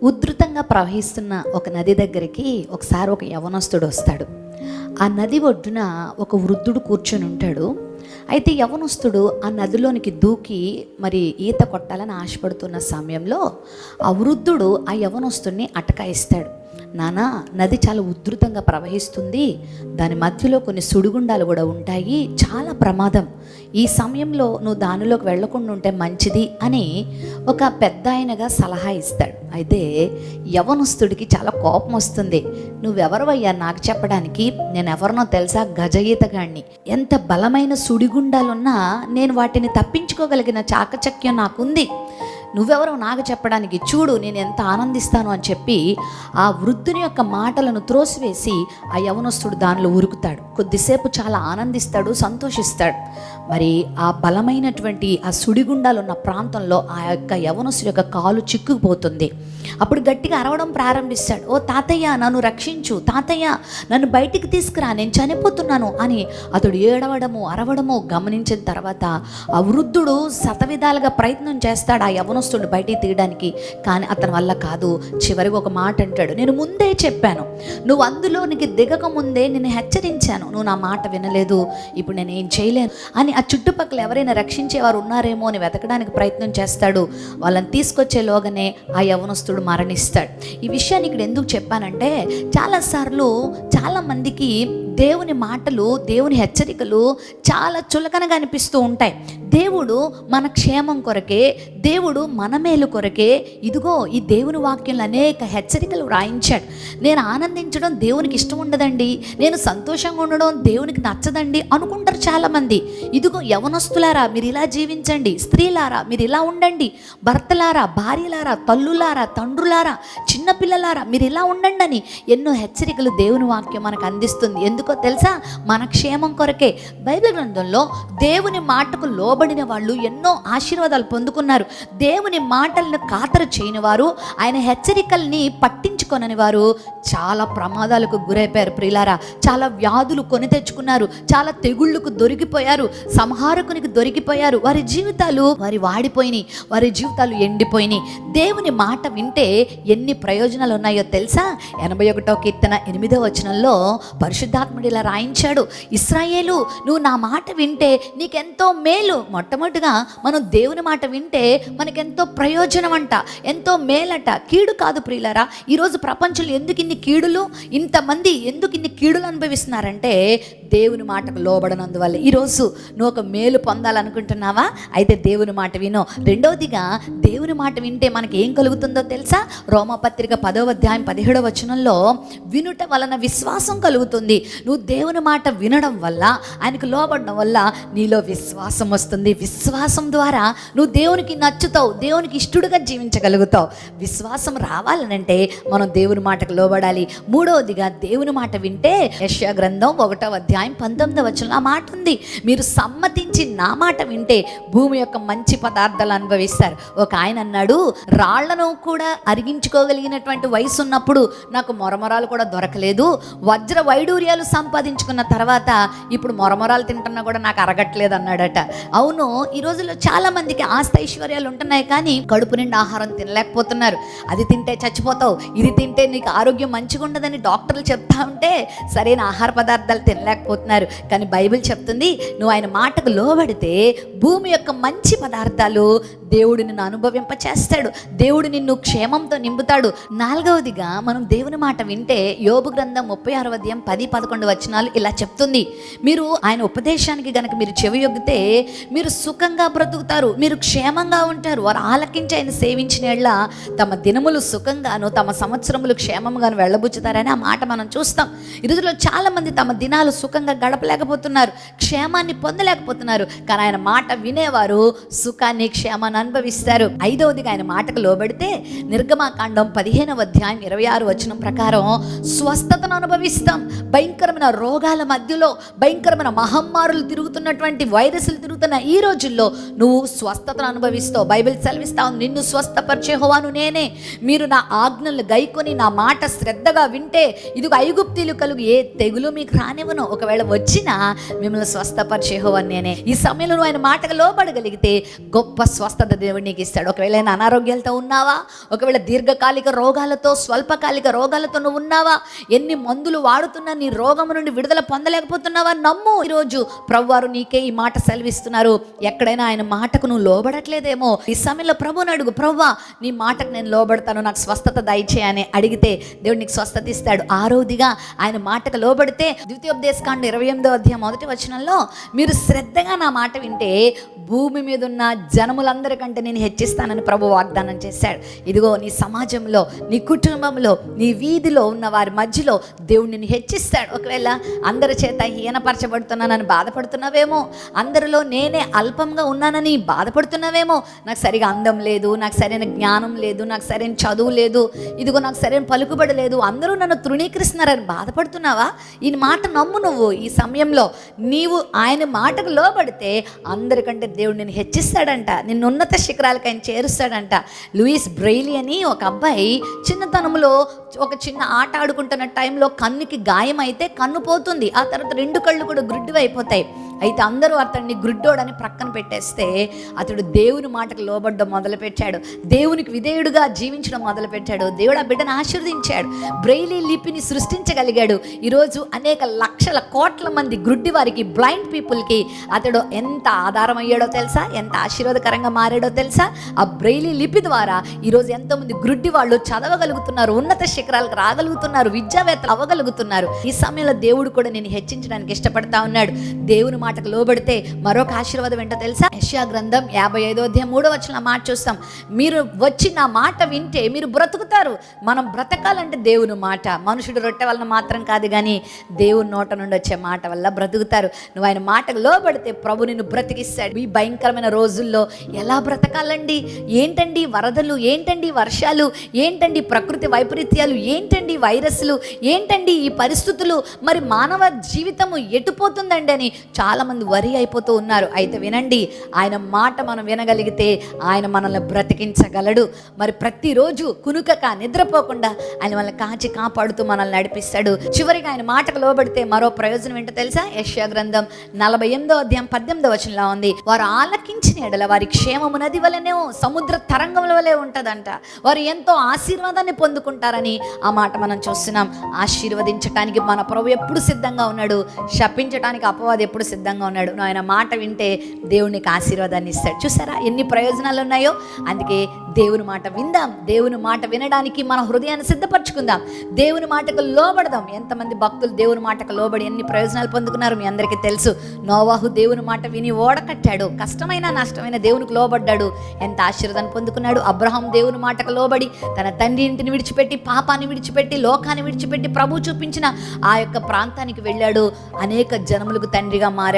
ఉధృతంగా ప్రవహిస్తున్న ఒక నది దగ్గరికి ఒకసారి ఒక యవనస్తుడు వస్తాడు. ఆ నది ఒడ్డున ఒక వృద్ధుడు కూర్చొని ఉంటాడు. అయితే యవనస్తుడు ఆ నదిలోనికి దూకి మరి ఈత కొట్టాలని ఆశపడుతున్న సమయంలో ఆ వృద్ధుడు ఆ యవనస్తుడిని అటకాయిస్తాడు. నానా, నది చాలా ఉధృతంగా ప్రవహిస్తుంది, దాని మధ్యలో కొన్ని సుడిగుండాలు కూడా ఉంటాయి, చాలా ప్రమాదం, ఈ సమయంలో నువ్వు దానిలోకి వెళ్లకుండా ఉంటే మంచిది అని ఒక పెద్ద ఆయనగా సలహా ఇస్తాడు. అయితే యవనస్తుడికి చాలా కోపం వస్తుంది. నువ్వెవరవయ్యా నాకు చెప్పడానికి? నేను ఎవరినో తెలుసా? గజ ఈతగాడిని. ఎంత బలమైన సుడిగుండాలున్నా నేను వాటిని తప్పించుకోగలిగిన చాకచక్యం నాకుంది. నువ్వెవరో నాకు చెప్పడానికి? చూడు నేను ఎంత ఆనందిస్తాను అని చెప్పి ఆ వృద్ధుని యొక్క మాటలను త్రోసివేసి ఆ యవనస్తుడు దానిలో ఉరుకుతాడు. కొద్దిసేపు చాలా ఆనందిస్తాడు, సంతోషిస్తాడు. మరి ఆ బలమైనటువంటి ఆ సుడిగుండాలు ఉన్న ప్రాంతంలో ఆ యొక్క యవనస్తుడి యొక్క కాలు చిక్కుకుపోతుంది. అప్పుడు గట్టిగా అరవడం ప్రారంభిస్తాడు. ఓ తాతయ్య, నన్ను రక్షించు, తాతయ్య నన్ను బయటికి తీసుకురా, నేను చనిపోతున్నాను అని అతడు ఏడవడము అరవడము గమనించిన తర్వాత ఆ వృద్ధుడు శతవిధాలుగా ప్రయత్నం చేస్తాడు ఆ యవనస్తుడిని బయటికి తీయడానికి. కానీ అతని వల్ల కాదు. చివరికి ఒక మాట అంటాడు, నేను ముందే చెప్పాను, నువ్వు అందులోనికి దిగక ముందే నిన్ను హెచ్చరించాను, నువ్వు నా మాట వినలేదు, ఇప్పుడు నేను ఏం చేయలేను అని ఆ చుట్టుపక్కల ఎవరైనా రక్షించేవారు ఉన్నారేమో అని వెతకడానికి ప్రయత్నం చేస్తాడు. వాళ్ళని తీసుకొచ్చేలోగానే ఆ యవనస్తుడు మరణిస్తాడు. ఈ విషయాన్ని ఇక్కడ ఎందుకు చెప్పానంటే, చాలాసార్లు చాలామందికి దేవుని మాటలు, దేవుని హెచ్చరికలు చాలా చులకనగా అనిపిస్తూ ఉంటాయి. దేవుడు మన క్షేమం కొరకే, దేవుడు మన మేలు కొరకే ఇదిగో ఈ దేవుని వాక్యంలో అనేక హెచ్చరికలు రాయించాడు. నేను ఆనందించడం దేవునికి ఇష్టం ఉండదండి, నేను సంతోషంగా ఉండడం దేవునికి నచ్చదండి అనుకుంటారు చాలామంది. ఇదిగో యవనస్తులారా మీరు ఇలా జీవించండి, స్త్రీలారా మీరు ఇలా ఉండండి, భర్తలారా, భార్యలారా, తల్లులారా, తండ్రులారా, చిన్నపిల్లలారా మీరు ఇలా ఉండండి అని ఎన్నో హెచ్చరికలు దేవుని వాక్యం మనకు అందిస్తుంది. ఎందుకో తెలుసా? మన క్షేమం కొరకే. బైబిల్ గ్రంథంలో దేవుని మాటకు లోబడిన వాళ్ళు ఎన్నో ఆశీర్వాదాలు పొందుకున్నారు. దేవుని మాటలను ఖాతరు చేయని వారు, ఆయన హెచ్చరికల్ని పట్టించుకొనని వారు చాలా ప్రమాదాలకు గురైపోయారు. ప్రియులారా, చాలా వ్యాధులు కొని తెచ్చుకున్నారు, చాలా తెగుళ్ళకు దొరికిపోయారు, సంహారకునికి దొరికిపోయారు. వారి జీవితాలు వాడిపోయినాయి, వారి జీవితాలు ఎండిపోయినాయి. దేవుని మాట వింటే ఎన్ని ప్రయోజనాలు ఉన్నాయో తెలుసా? 81వ కీర్తన 8వ వచనంలో పరిశుద్ధాత్ముడు ఇలా రాయించాడు, ఇశ్రాయేలు నువ్వు నా మాట వింటే నీకెంతో మేలు. మొట్టమొదటిగా మనం దేవుని మాట వింటే మనకెంతో ప్రయోజనం అంట, ఎంతో మేలట, కీడు కాదు. ప్రియులారా, ఈరోజు ప్రపంచంలో ఎందుకు ఇన్ని కీడులు, ఇంతమంది ఎందుకు ఇన్ని కీడులు అనుభవిస్తున్నారంటే దేవుని మాటకు లోబడనందువల్ల. ఈరోజు నువ్వు ఒక మేలు పొందాలనుకుంటున్నావా? అయితే దేవుని మాట విను. రెండవదిగా దేవుని మాట వింటే మనకి ఏం కలుగుతుందో తెలుసా? రోమాపత్రిక 10వ అధ్యాయం 17వ వచనంలో వినుట వలన విశ్వాసం కలుగుతుంది. నువ్వు దేవుని మాట వినడం వల్ల, ఆయనకు లోబడడం వల్ల నీలో విశ్వాసం వస్తుంది. విశ్వాసం ద్వారా నువ్వు దేవునికి నచ్చుతావు, దేవునికి ఇష్టడుగా జీవించగలుగుతావు. విశ్వాసం రావాలనంటే మనం దేవుని మాటకు లోబడాలి. మూడవదిగా దేవుని మాట వింటే యెషయా గ్రంథం 1వ అధ్యాయం 19వ వచనంలో ఆ మాట ఉంది, మీరు సమ్మతించి నా మాట వింటే భూమి యొక్క మంచి పదార్థాలు అనుభవిస్తారు. ఒక ఆయన అన్నాడు, రాళ్లను కూడా అరిగించుకోగలిగినటువంటి వయసు ఉన్నప్పుడు నాకు మొరమరాలు కూడా దొరకలేదు, వజ్ర వైడూర్యాలు సంపాదించుకున్న తర్వాత ఇప్పుడు మొరమరాలు తింటున్నా కూడా నాకు అరగట్లేదు అన్నాడట. అవును, ఈ రోజుల్లో చాలా మందికి ఆస్తి ఐశ్వర్యాలు ఉంటున్నాయి, కానీ కడుపు నిండా ఆహారం తినలేకపోతున్నారు. అది తింటే చచ్చిపోతావు, ఇది తింటే నీకు ఆరోగ్యం మంచిగా ఉండదని డాక్టర్లు చెప్తా ఉంటే సరైన ఆహార పదార్థాలు తినలేకపోతున్నారు. కానీ బైబిల్ చెప్తుంది, నువ్వు ఆయన మాటకు లోబడితే భూమి యొక్క మంచి పదార్థాలు దేవుడు నిన్ను అనుభవింప చేస్తాడు, దేవుడు నిన్ను క్షేమంతో నింపుతాడు. నాలుగవదిగా మనం దేవుని మాట వింటే యోబు గ్రంథం 36వ అధ్యాయం 10-11 వచనాలు ఇలా చెప్తుంది, మీరు ఆయన ఉపదేశానికి గనక మీరు చెవియొగ్గితే మీరు సుఖంగా బ్రతుకుతారు, మీరు క్షేమంగా ఉంటారు. వారు ఆలకించి ఆయన సేవించిన యెడల తమ దినములు సుఖంగాను తమ సంవత్సరములు క్షేమంగాను వెళ్ళబుచ్చుతారని ఆ మాట మనం చూస్తాం. ఈ రోజుల్లో చాలా మంది తమ దినాలు సుఖంగా గడపలేకపోతున్నారు, క్షేమాన్ని పొందలేకపోతున్నారు. కానీ ఆయన మాట వినేవారు సుఖాన్ని, క్షేమాన్ని అనుభవిస్తారు. ఐదవదిగా ఆయన మాటకు లోబడితే నిర్గమాకాండం 15వ అధ్యాయం 26వ వచనం ప్రకారం స్వస్థతను అనుభవిస్తాం. భయంకరమైన రోగాల మధ్యలో, భయంకరమైన మహమ్మారులు తిరుగుతున్నటువంటి వైరస్లు తిరుగుతున్న ఈ రోజుల్లో నువ్వు స్వస్థతను అనుభవిస్తావు. బైబిల్ సెలవిస్తా ఉంది, నిన్ను స్వస్థపరిచే యెహోవాను నేనే, మీరు నా ఆజ్ఞలు గైకొని నా మాట శ్రద్ధగా వింటే ఇదిగో ఐగుప్తీలు కలుగు ఏ తెగులు మీకు రానివ్వను. ఒక ఒకవేళ వచ్చినా మిమ్మల్ని స్వస్థపరిచే యెహోవా నేనే. ఈ సమయంలో నువ్వు ఆయన మాటకు లోబడగలిగితే గొప్ప స్వస్థత దేవుడు నీకు ఇస్తాడు. ఒకవేళ ఆయన అనారోగ్యాలతో ఉన్నావా, ఒకవేళ దీర్ఘకాలిక రోగాలతో, స్వల్పకాలిక రోగాలతో నువ్వు ఉన్నావా, ఎన్ని మందులు వాడుతున్నా నీ రోగం నుండి విడుదల పొందలేకపోతున్నావా, నమ్ము. ఈరోజు ప్రభువారు నీకే ఈ మాట సెలవిస్తున్నారు. ఎక్కడైనా ఆయన మాటకు నువ్వు లోబడట్లేదేమో, ఈ సమయంలో ప్రభుని అడుగు, ప్రభువా నీ మాటకు నేను లోబడతాను, నాకు స్వస్థత దయచేయని అడిగితే దేవుడు నీకు స్వస్థత ఇస్తాడు. ఆరోదిగా ఆయన మాటకు లోబడితే ద్వితీయోపదేశకాండ 28వ అధ్యాయం 1వ వచనంలో మీరు శ్రద్ధగా నా మాట వింటే భూమి మీద ఉన్న జనములందరికంటే నేను హెచ్చిస్తానని ప్రభు వాగ్దానం చేశాడు. ఇదిగో నీ సమాజంలో, నీ కుటుంబంలో, నీ వీధిలో ఉన్న వారి మధ్యలో దేవుడు నిన్ను హెచ్చిస్తాడు. ఒకవేళ అందరి చేత హీనపరచబడుతున్నానని బాధపడుతున్నావేమో, అందరిలో నేనే అల్పంగా ఉన్నానని బాధపడుతున్నావేమో, నాకు సరిగా అందం లేదు, నాకు సరైన జ్ఞానం లేదు, నాకు సరైన చదువు లేదు, ఇదిగో నాకు సరైన పలుకుబడి లేదు, అందరూ నన్ను తృణీకరిస్తున్నారని బాధపడుతున్నావా? ఈ మాట నమ్ము. నువ్వు ఈ సమయంలో నీవు ఆయన మాటకు లోబడితే అందరికంటే దేవుడు నిన్ను హెచ్చిస్తాడంట, నిన్ను ఉన్నత శిఖరాలకు ఆయన చేరుస్తాడంట. లూయిస్ బ్రెయిలీ అని ఒక అబ్బాయి చిన్నతనంలో ఒక చిన్న ఆట ఆడుకుంటున్న టైంలో కన్నుకి గాయం అయితే కన్ను పోతుంది, ఆ తర్వాత 2 కళ్ళు కూడా గుడ్డివి అయిపోతాయి. అయితే అందరూ అతన్ని గుడ్డోడని ప్రక్కన పెట్టేస్తే అతడు దేవుని మాటకు లోబడ్డం మొదలుపెట్టాడు, దేవునికి విధేయుడుగా జీవించడం మొదలుపెట్టాడు. దేవుడు ఆ బిడ్డను ఆశీర్వదించాడు, బ్రెయిలీ లిపిని సృష్టించగలిగాడు. ఈరోజు అనేక లక్షల కోట్ల మంది గ్రుడ్డి వారికి, బ్లైండ్ పీపుల్కి అతడు ఎంత ఆధారం అయ్యాడో తెలుసా, ఎంత ఆశీర్వాదకరంగా మారాడో తెలుసా? ఆ బ్రెయిలీ లిపి ద్వారా ఈరోజు ఎంతోమంది గ్రుడ్డి వాళ్ళు చదవగలుగుతున్నారు, ఉన్నత శిఖరాలకు రాగలుగుతున్నారు, విద్యావేత్తలు అవ్వగలుగుతున్నారు. ఈ సమయంలో దేవుడు కూడా నేను హెచ్చించడానికి ఇష్టపడతా ఉన్నాడు. దేవుని మాటకు లోబడితే మరొక ఆశీర్వాదం ఏంటో తెలుసా? యెషయా గ్రంథం 55వ అధ్యాయం 3వ వచనం మాట చూస్తాం. మీరు వచ్చి నా మాట వింటే మీరు బ్రతుకుతారు. మనం బ్రతకాలంటే దేవుని మాట, మనుషుడు రొట్టె వలన మాత్రం కాదు కానీ దేవుని నోట నుండి వచ్చే మాట వల్ల బ్రతుకుతారు. నువ్వు ఆయన మాటకు లోబడితే ప్రభు నిన్ను బ్రతికిస్తాడు. ఈ భయంకరమైన రోజుల్లో ఎలా బ్రతకాలండి? ఏంటండి వరదలు, ఏంటండి వర్షాలు, ఏంటండి ప్రకృతి వైపరీత్యాలు, ఏంటండి వైరస్లు, ఏంటండి ఈ పరిస్థితులు, మరి మానవ జీవితము ఎటుపోతుందండి అని చాలామంది వరి అయిపోతూ ఉన్నారు. అయితే వినండి, ఆయన మాట మనం వినగలిగితే ఆయన మనల్ని బ్రతికించగలడు. మరి ప్రతిరోజు కునుకక నిద్రపోకుండా ఆయన మనల్ని కాచి కాపాడుతూ మనల్ని నడిపిస్తాడు. చివరిగా ఆయన మాటకు లోబడితే మరో ప్రయోజనం ఏంటో తెలుసా? యెషయా గ్రంథం 48వ అధ్యాయం 18వ వచనంలో ఉంది, వారు ఆలకించిన ఎడల వారి క్షేమము నది వలనే సముద్ర తరంగముల వలె ఉంటుందంట. వారు ఎంతో ఆశీర్వాదాన్ని పొందుకుంటారని ఆ మాట మనం చూస్తున్నాం. ఆశీర్వదించడానికి మన ప్రభు ఎప్పుడు సిద్ధంగా ఉన్నాడు, శపించడానికి అపవాది ఎప్పుడు సిద్ధంగా ఉన్నాడు. నువ్వు ఆయన మాట వింటే దేవునికి ఆశీర్వాదాన్ని ఇస్తాడు. చూసారా ఎన్ని ప్రయోజనాలు ఉన్నాయో? అందుకే దేవుని మాట విందాం, దేవుని మాట వినడానికి మన హృదయాన్ని సిద్ధపరచుకుందాం, దేవుని మాటకు లోబడదాం. ఎంతమంది భక్తులు దేవుని మాటకు లోబడి ఎన్ని ప్రయోజనాలు పొందుకున్నారు మీ అందరికీ తెలుసు. నోవాహు దేవుని మాట విని ఓడ కట్టాడు, కష్టమైన నష్టమైన దేవునికి లోబడ్డాడు, ఎంత ఆశీర్వాదాన్ని పొందుకున్నాడు. అబ్రహాం దేవుని మాటకు లోబడి తన తండ్రి ఇంటిని విడిచిపెట్టి, పాపాన్ని విడిచిపెట్టి, లోకాన్ని విడిచిపెట్టి ప్రభు చూపించిన ఆ యొక్క ప్రాంతానికి వెళ్ళాడు, అనేక జనములకు తండ్రిగా మారాడు.